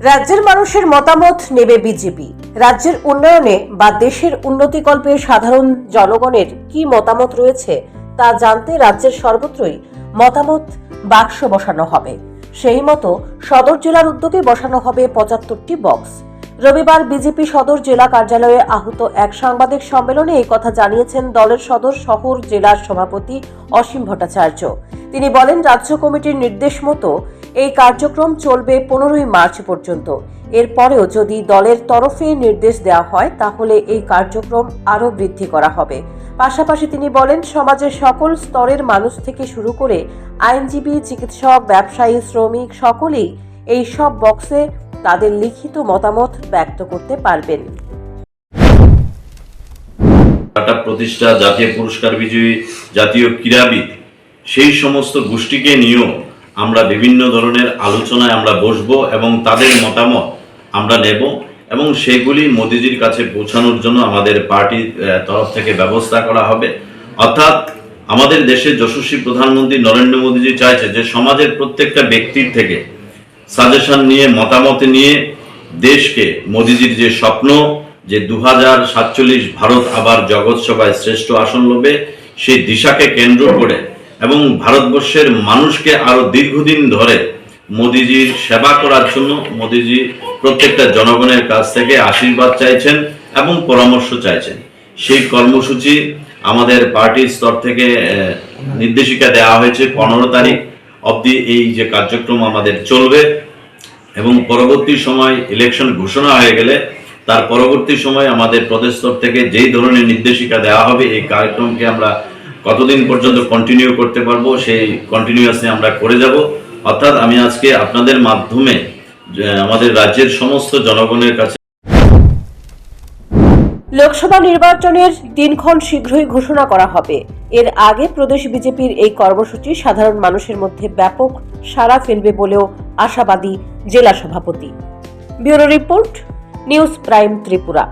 রাজ্যের মানুষের মতামত নেবে বিজেপি। রাজ্যের উন্নয়নে বা দেশের উন্নতিকল্পে সাধারণ জনগণের কি মতামত রয়েছে তা জানতে রাজ্যের সর্বত্রই মতামত বাক্স বসানো হবে। সেই মতো সদর জেলার উদ্যোগে বসানো হবে ৭৫টি বক্স। রবিবার বিজেপি সদর জেলা কার্যালয়ে আহুত এক সাংবাদিক সম্মেলনে এই কথা জানিয়েছেন দলের সদর শহর জেলার সভাপতি অসীম ভট্টাচার্য। তিনি বলেন, রাজ্য কমিটির নির্দেশ মতো এই কার্যক্রম চলবে 15ই মার্চ পর্যন্ত। এরপরেও যদি দলের তরফে নির্দেশ দেওয়া হয় তাহলে এই কার্যক্রম আরও বৃদ্ধি করা হবে। পাশাপাশি তিনি বলেন, সমাজের সকল স্তরের মানুষ থেকে শুরু করে আইনজীবী, চিকিৎসক, ব্যবসায়ী, শ্রমিক সকলেই এই সব বক্সে তাদের লিখিত মতামত ব্যক্ত করতে পারবেন। প্রতিষ্ঠা, জাতীয় পুরস্কার বিজয়ী, জাতীয় ক্রীড়াবিদ, সেই সমস্ত গোষ্ঠীকে নিয়েও আমরা বিভিন্ন ধরনের আলোচনায় আমরা বসবো এবং তাদের মতামত আমরা নেব এবং সেগুলি মোদিজির কাছে পৌঁছানোর জন্য আমাদের পার্টির তরফ থেকে ব্যবস্থা করা হবে। অর্থাৎ আমাদের দেশের যশস্বী প্রধানমন্ত্রী নরেন্দ্র মোদিজি চাইছে যে সমাজের প্রত্যেকটা ব্যক্তির থেকে সাজেশন নিয়ে, মতামত নিয়ে দেশকে মোদিজির যে স্বপ্ন যে 2047 ভারত আবার জগৎ সভায় শ্রেষ্ঠ আসন লবে, সেই দিশাকে কেন্দ্র করে এবং ভারতবর্ষের মানুষকে আরো দীর্ঘদিন ধরে মোদিজির সেবা করার জন্য মোদিজি প্রত্যেকটা জনগণের কাছ থেকে আশীর্বাদ চাইছেন এবং পরামর্শ চাইছেন। সেই কর্মসূচি আমাদের পার্টির স্তর থেকে নির্দেশিকা দেওয়া হয়েছে 15 তারিখ অবধি এই যে কার্যক্রম আমাদের চলবে এবং পরবর্তী সময় ইলেকশন ঘোষণা হয়ে গেলে তার পরবর্তী সময় আমাদের প্রদেশ স্তর থেকে যেই ধরনের নির্দেশিকা দেওয়া হবে এই কার্যক্রমকে আমরা কতদিন পর্যন্ত কন্টিনিউ করতে পারবো সেই কন্টিনিউয়াসলি আমরা করে যাব। অর্থাৎ আমি আজকে আপনাদের মাধ্যমে আমাদের রাজ্যের সমস্ত জনগণের কাছে লোকসভা নির্বাচনের দিনক্ষণ শীঘ্রই ঘোষণা করা হবে। এর আগে প্রদেশ বিজেপির এই কর্মসূচি সাধারণ মানুষের মধ্যে ব্যাপক সাড়া ফেলবে বলেও আশাবাদী জেলা সভাপতি। Bureau report, news prime Tripura.